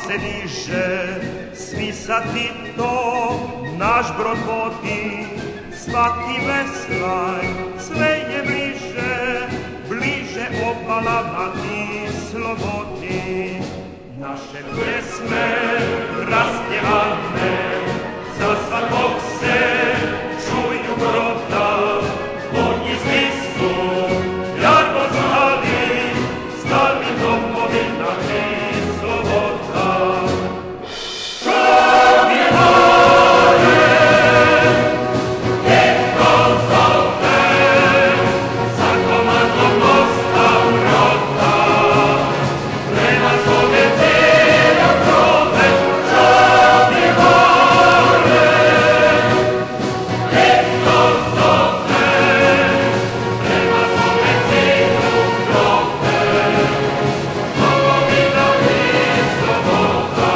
se diže, svi sa Tito, naš brod vodi, svaki veslaj, sve je bliže, bliže obalama i slobodi. Naše pjesme raspjevane, za svakog se čuju broda, od njih su jarko stali domovina i sloboda. Čovjek more, neko zove, za komandom mosta broda, prema svome cijela prove. Čovjek more, neko zove, prema svome cijela prove, domovina i sloboda.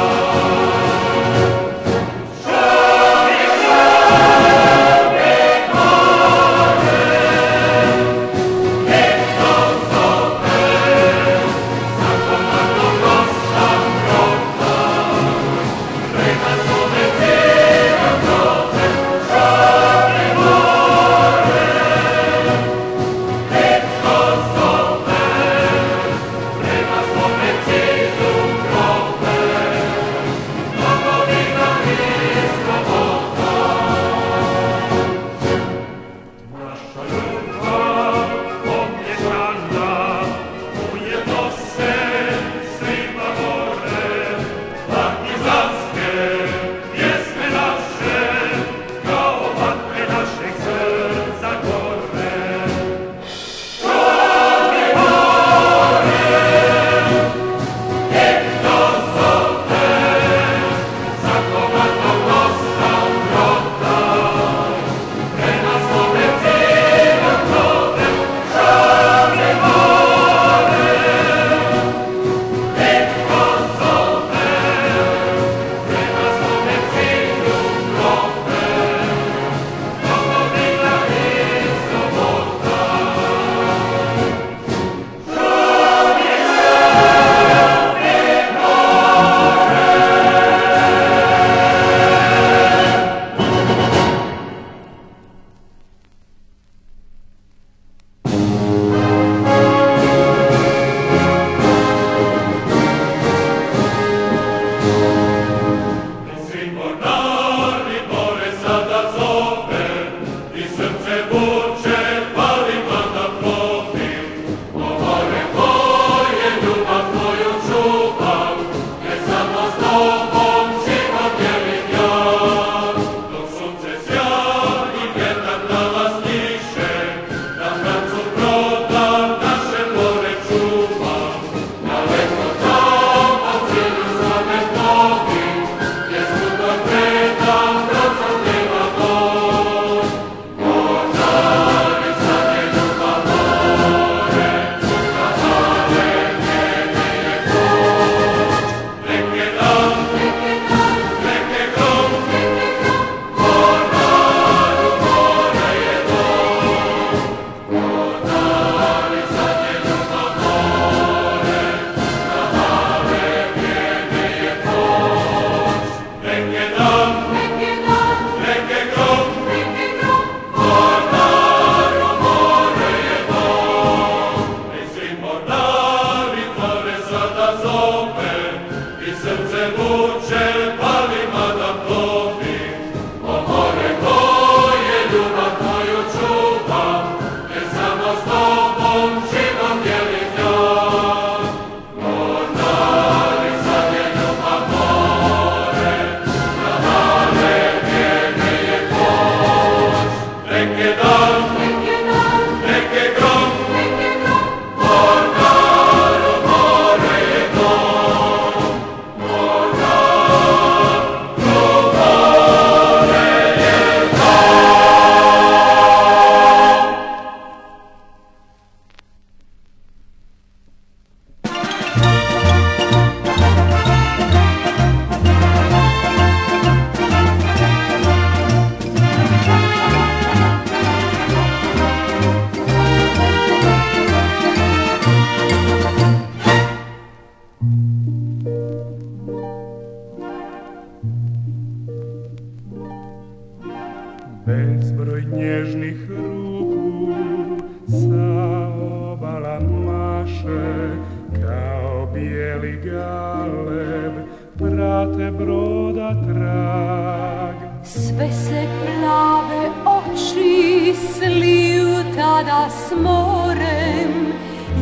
bijeli galeb prate broda trag. Sve se plave oči sliju tada s morem,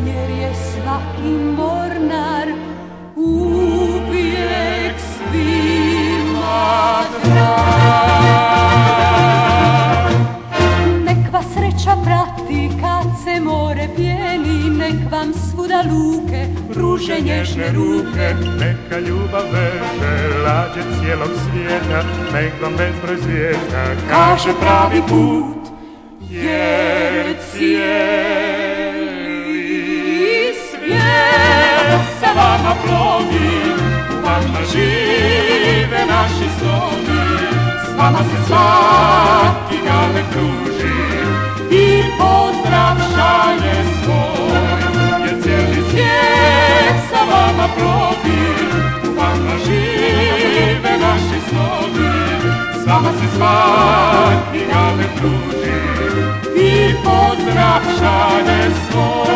jer je svaki mornar uvijek svima drag. Nek vas sreća prati kad se more pjeni, nek vam svuda luke pruže nježne ruke. Neka ljubav veže lađe cijelog svijeta, nek vam bezbroj zvijezda kaže pravi put, jer cijeli svijet sa vama plovi, u vama žive naši snovi, s vama se svaki galeb druži i pozdrav šalje svoj, jer cijeli svijet sa vama plovi, u vama žive naši snovi, s vama se svaki galeb druži i pozdrav šalje svoj.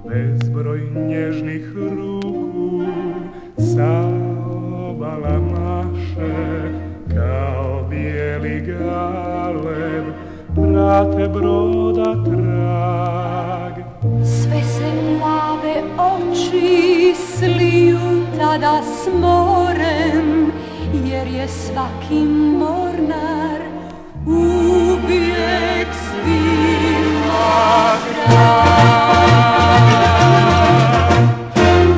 Bezbroj nježnih ruku sa obala maše, kao bijeli galeb prate broda trag. Sve se plave oči sliju tada s morem, jer je svaki mornar uvijek svima drag.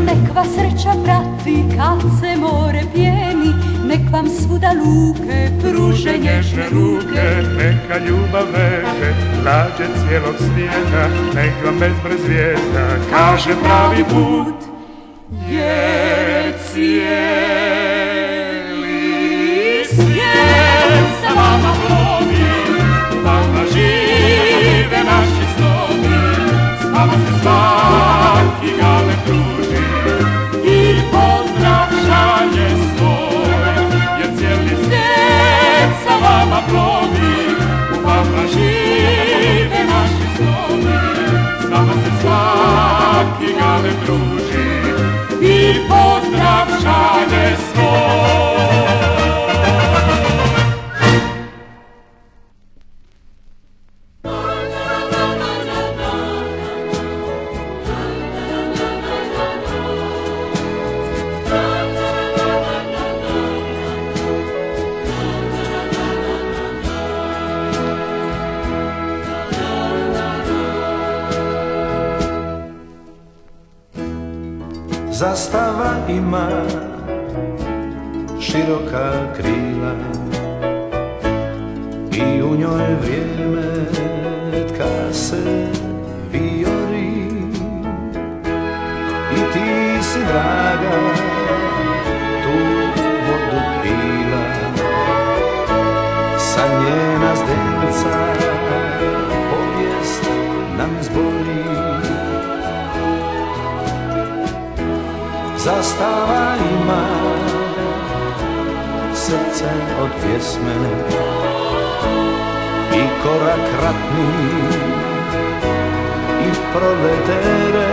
Nek vas sreća prati kad se more pjeni, nek vam svuda luke pruže nježne ruke. Neka ljubav veže lađe cijelog svijeta, nek vam bezbroj zvijezda kaže pravi put, jer cijeli svijet sa vama plovi, u vama žive naši snovi, s vama se svaki galeb druži i pozdrav šalje svoj, jer cijeli svijet sa vama plovi, u vama žive naši snovi, s vama se svaki galeb druži i pozdrav šalje svoj. Zastava ima široka krila i u njoj vrijeme tka se vijori, i ti si draga tu vodu pila, sa njena zdenca povijest nam zbori. Zastava ima srce od pjesme i korak ratni i proletere,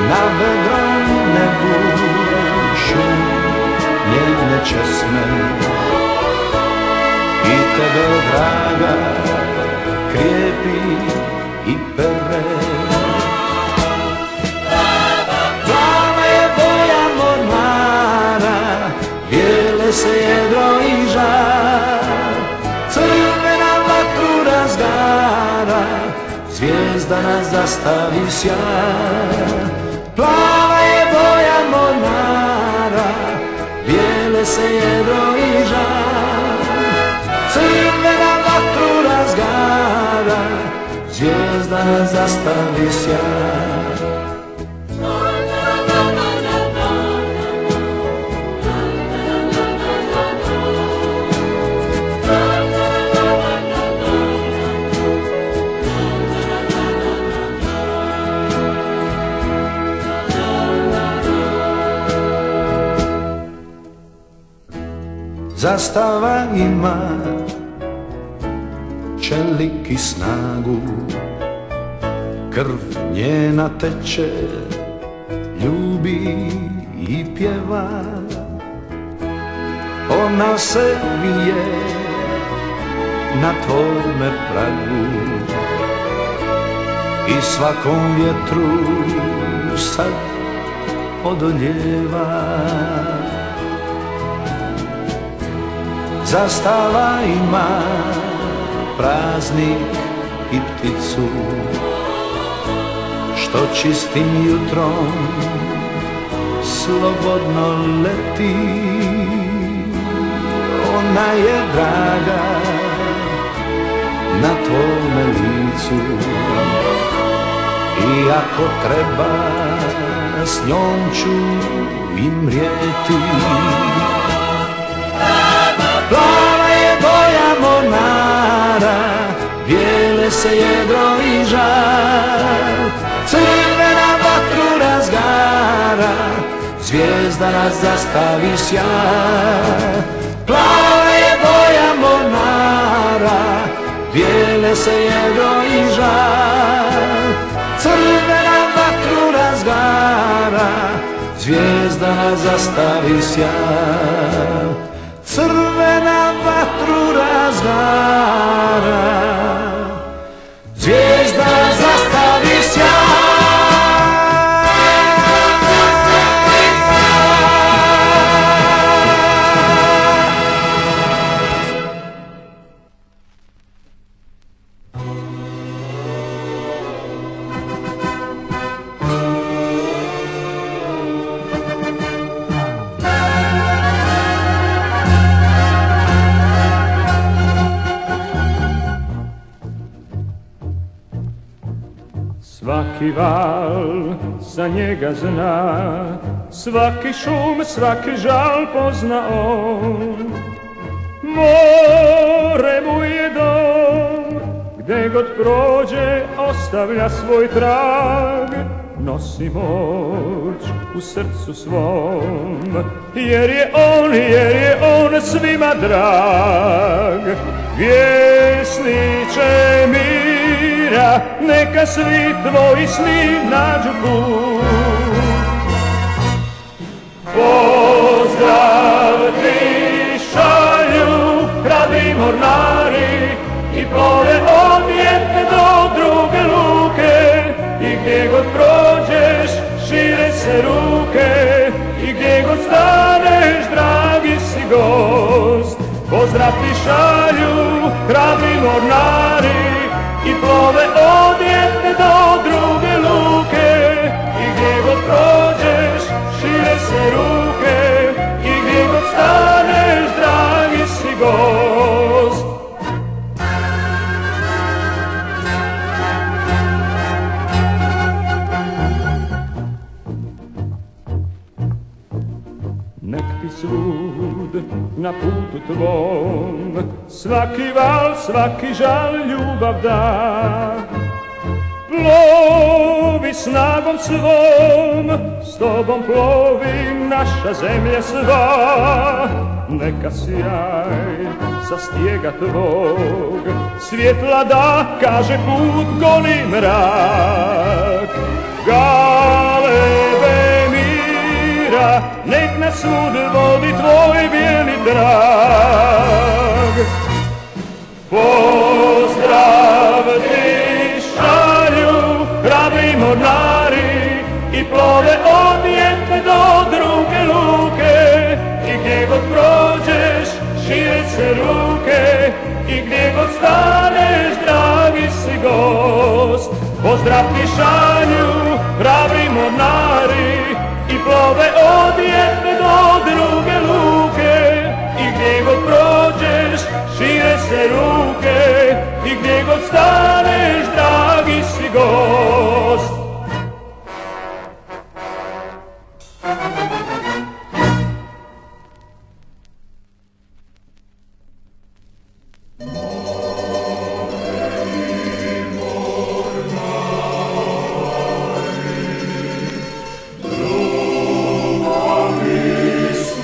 na vedrom nebu šum njene česme i tebe draga krijepi i pere. Se jedro i žar, crvena vatru razgara, zvijezda na zastavi sjaj. Plava je boja mornara, bijele se jedro i žar, crvena vatru razgara, zvijezda na zastavi sjaj. zastava ima čelik i snagu, krv njena teče, ljubi i pjeva. Ona se vije na tvome pragu i svakom vjetru sad odoljeva. Zastava ima praznik i pticu što čistim jutrom slobodno leti. Ona je draga na tvome licu i ako treba s njom ću i mrijeti. Plava je boja mornara, bijele se jedro i žar, crvena vatru razgara, zvijezda nas zastavi sjaj. Plava je boja mornara, bijele se jedro i žar, crvena vatru razgara, zvijezda nas zastavi sjaj. Crvena vatru razgara, zvijezda zastavi sjaj. Svaki val za njega zna, svaki šum, svaki žal pozna on. More mu je dom, gde god prođe ostavlja svoj trag. Nosi moć u srcu svom, jer je on svima drag. Vjesniče mira, neka svi tvoji sni nađu put. Pozdrav ti šalju hrabri mornari i plove od jedne do druge luke. I gdje god prođeš šire se ruke, i gdje god staneš dragi si gost. Pozdrav ti šalju hrabri mornari i plove od jedne do druge luke. I gdje god prođeš šire se ruke, i gdje god staneš dragi si gost. Nek ti svud na putu tvom svaki val, svaki žal ljubav da. Plovi snagom svom, s tobom plovi naša zemlja sva. Neka sjaj sa stijega tvog svjetla da, kaže put goni mrak. Galebe mira, nek nas svud vodi tvoj bijeli drag. Pozdrav ti šalju hrabri mornari i plove od jedne do druge luke. I gdje god prođeš šire se ruke, i gdje god staneš dragi si gost. Pozdrav ti šalju hrabri mornari i plove od jedne do druge luke. I gdje god prođeš šire se ruke, i gdje god staneš dragi si gost. Druga mi su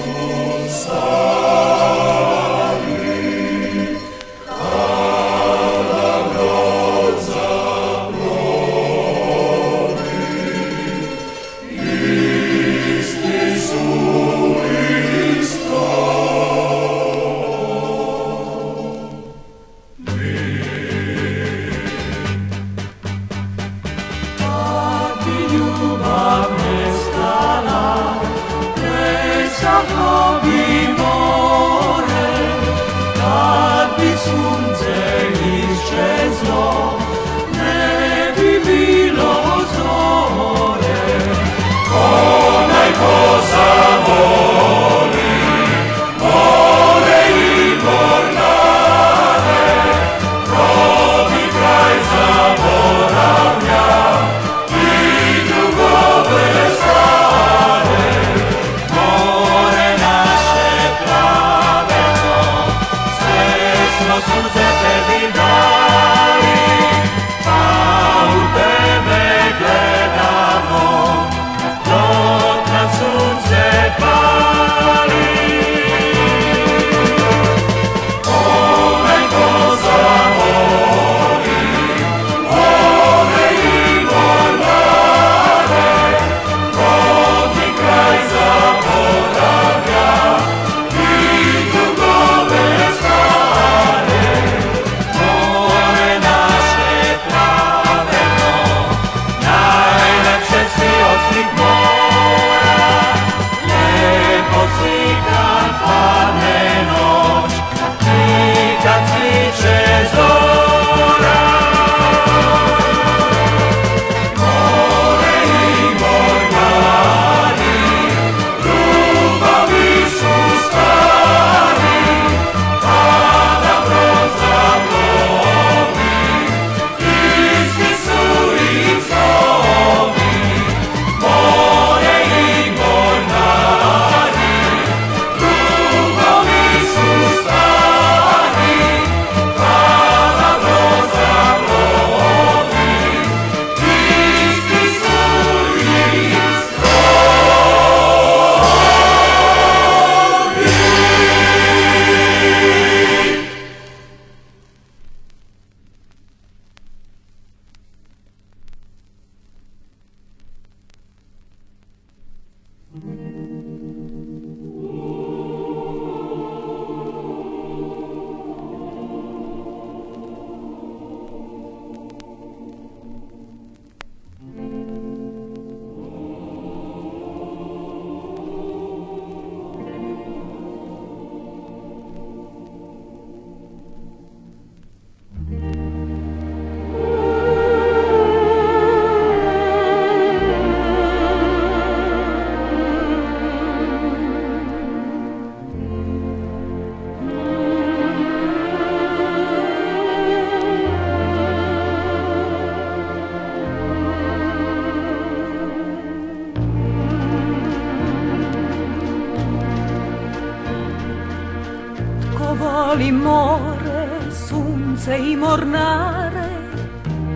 voli more, sunce i mornare,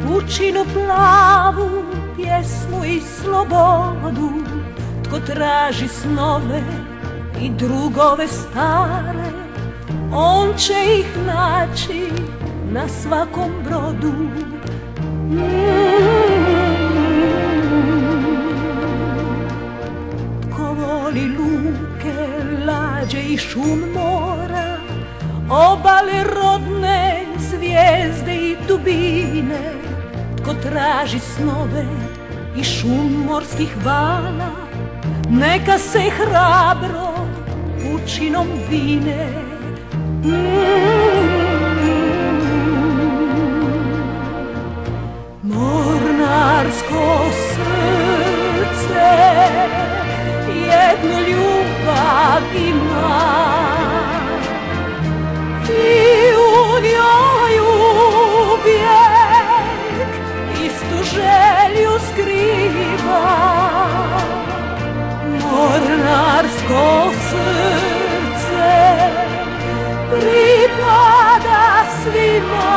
pučinu plavu, pjesmu i slobodu, tko traži snove i drugove stare, on će ih naći na svakom brodu. Tko voli luke, lađe i šum mora, obale rodne, zvijezde i dubine, tko traži snove i šum morskih vala, neka se hrabro pučinom vine. Mornarsko srce jednu ljubav ima i u njoj uvijek istu želju skriva. Mornarsko srce pripada svima,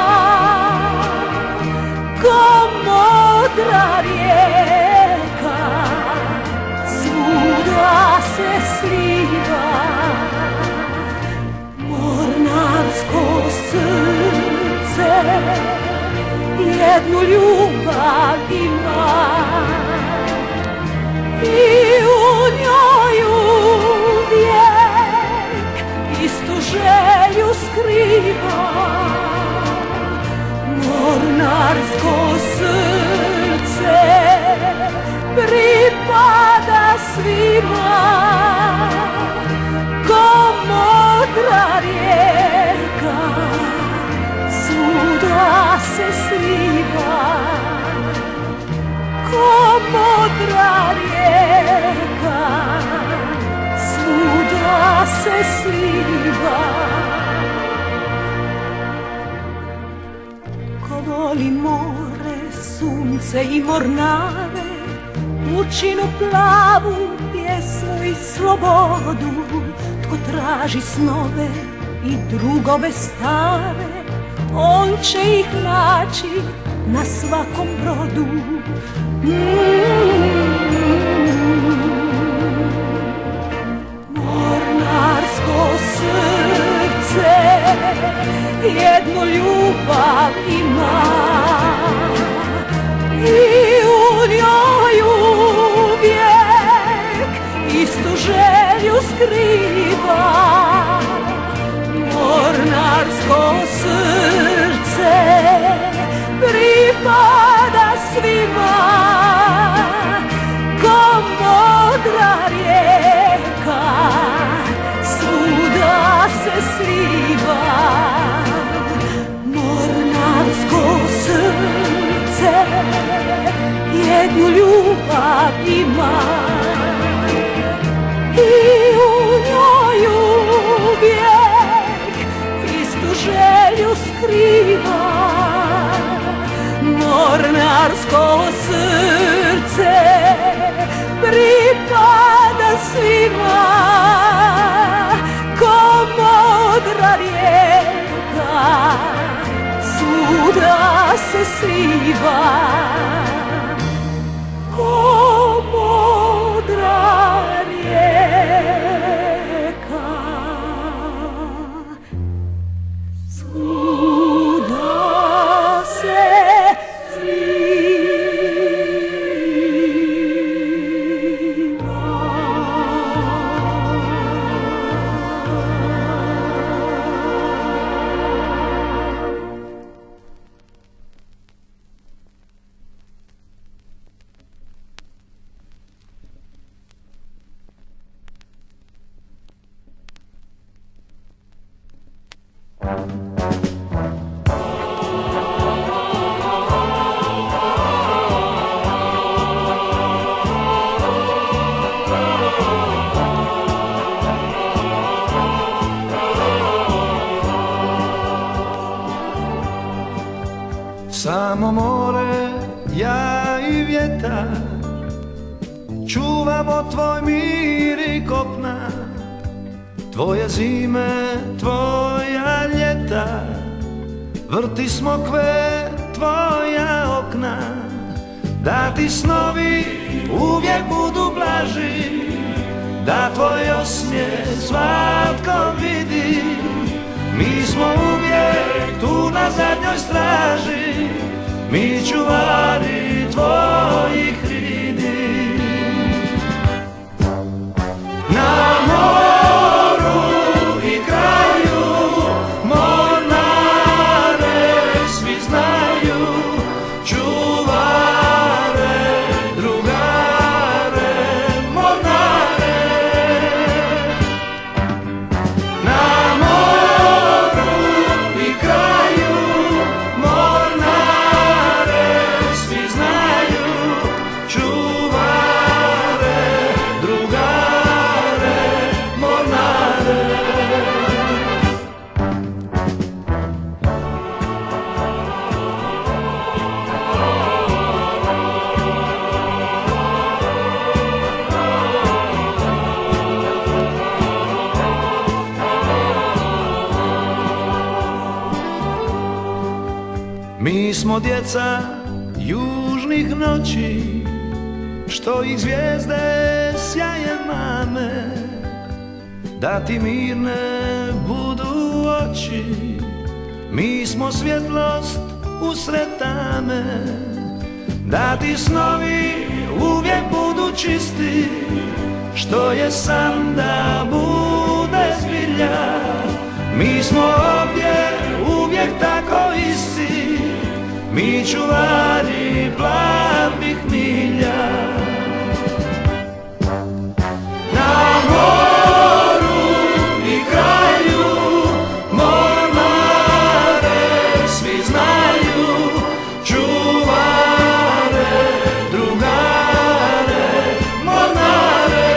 ko modra rijeka svuda se sliva. Mornarsko srce jednu ljubav ima i u njoj uvijek istu želju skriva. Mornarsko srce pripada svima, ko modra rijeka svuda se sliva. Ko modra rijeka svuda se sliva. Ko voli more, sunce i mornare, pučinu plavu, pjesmu i slobodu, tko traži snove i drugove stare, on će ih naći na svakom brodu. Mornarsko srce jednu ljubav ima i u njoj uvijek istu želju skriva. Mornarsko srce pripada svima, ko modra rijeka svuda se sliva. Mornarsko srce jednu ljubav ima i u njoj uvijek istu želju skriva. Mornarsko srce pripada svima, ko modra rijeka svuda se sliva. Ko modra rijeka svuda se Samo more, ja i vjetar, čuvamo tvoj mir i kopna, tvoje zime, tvoja vrti smokve tvoja okna, da ti snovi uvijek budu blaži, da tvoj osmijeh svatko vidi. Mi smo uvijek tu na zadnjoj straži, mi čuvari tvojih ridi. Na moru i kraju mornare svi znaju, čuvare, drugare, mornare. Na moru i kraju mornare svi znaju, čuvare, drugare, mornare. Mi smo djeca južnih noći, što ih zvijezde sjaje mame, da ti mirne budu oči. Mi smo svjetlost usred tame, da ti snovi uvijek budu čisti, što je san da bude zbilja. Mi smo ovdje uvijek tako isti, mi čuvari plavih milja. Na moru i kraju mornare svi znaju, čuvare, drugare, mornare.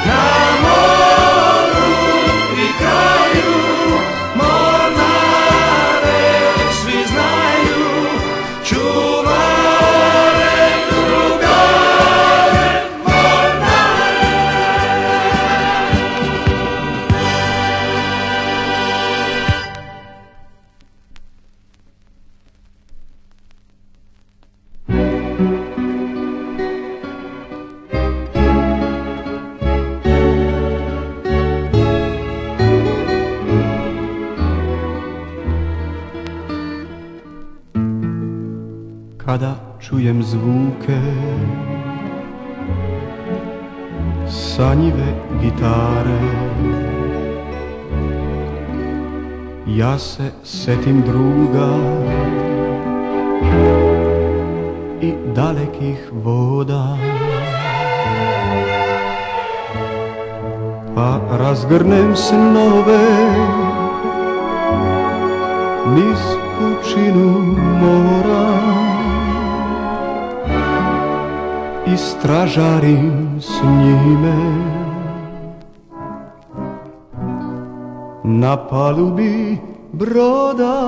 Na moru i kraju mornare svi znaju, čuvare, drugare, mornare. Kada čujem zvuke sanjive gitare, ja se setim druga i dalekih voda, pa razgrnem snove niz pučinu mora i stražarim s njime na palubi broda.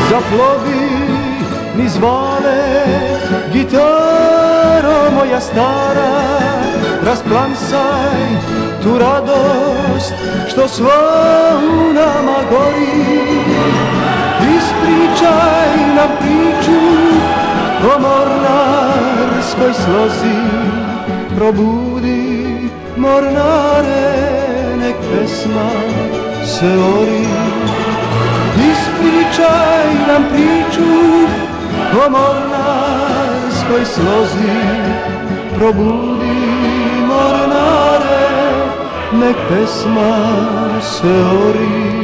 Zaplovi niz vale, gitaro moja stara, rasplamsaj tu radost što sva u nama gori. Ispričaj nam priču o mornarskoj slozi, probudi mornare, nek pesma se ori. Ispričaj nam priču o mornarskoj slozi, probudi mornare, nek pesma se ori.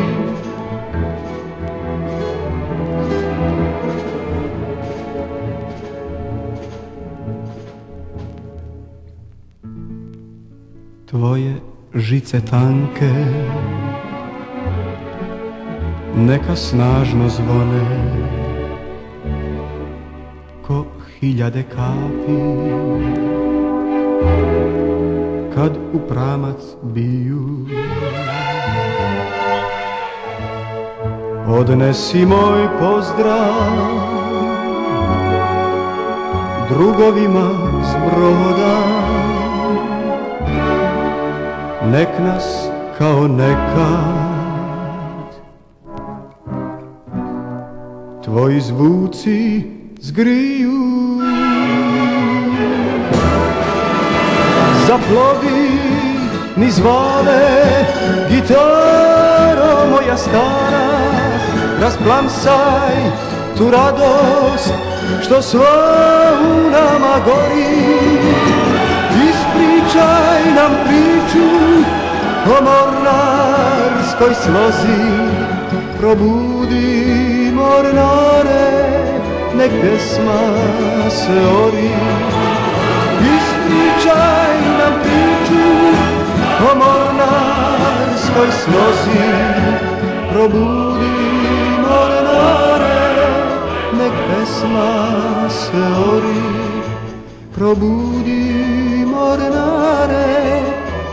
Tvoje žice tanke neka snažno zvone ko hiljade kapi kad u pramac biju. Odnesi moj pozdrav drugovima s broda, nek nas kao nekad tvoji zvuci zgriju. Zaplovi niz vale, gitaro moja stara, rasplamsaj tu radost što sva u nama gori. Ispričaj nam priču o mornarskoj slozi, probudi mornare, nek pjesma se ori. Ispričaj nam priču o mornarskoj slozi, probudi mornare, nek pesma se ori. Probudi mornare,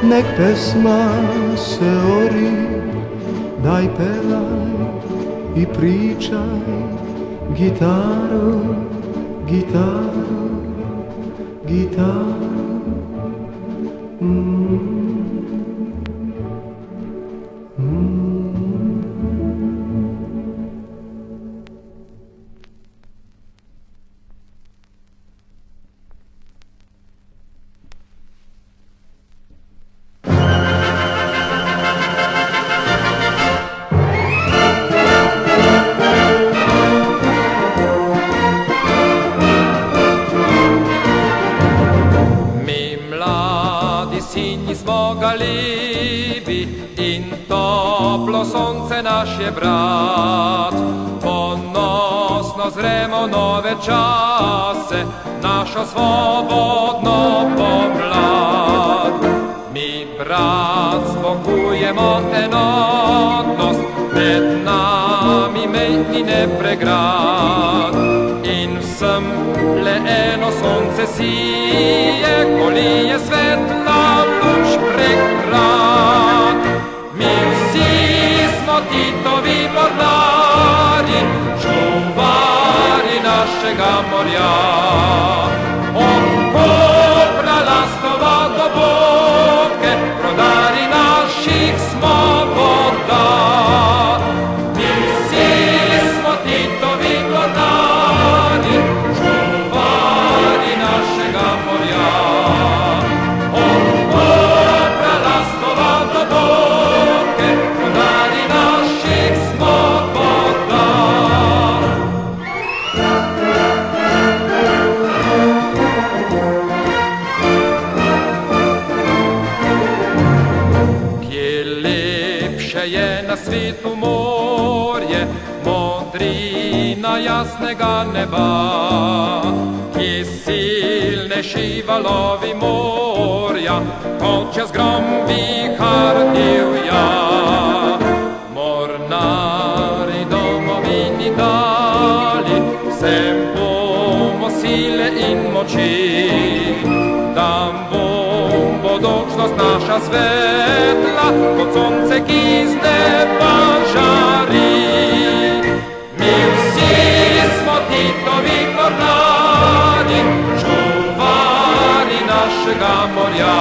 nek pesma se ori. Daj pevaj i pričaj, gitaro, gitaro, gitaro. Naš je brat, ponosno zremo nove čase, našo slobodno pomlad. Mi bratstvo kujemo enotnost, med nami mejni nepregrad. In vsem le eno sonce sije, ko lije svetla luč prek vrat. Mi vsi Titovi mornari, čuvari našega morja. Od Kopra, Lastova do Boke, brodari naših smo voda. Mi vsi smo Titovi mornari, čuvari našega morja. Od Kopra, Lastova do Boke, brodari naših smo voda. Kje lepše je na svijetu morje, modrina jasnega neba, kje silnejši valovi morja, kot čez grom vihar divja. Mornari domovini dali, vsem bomo sile in moči, da bom bodočnost naša svetla, kot sonce, ki z neba žari. Mi vsi smo Titovi mornari, čuvari našega morja.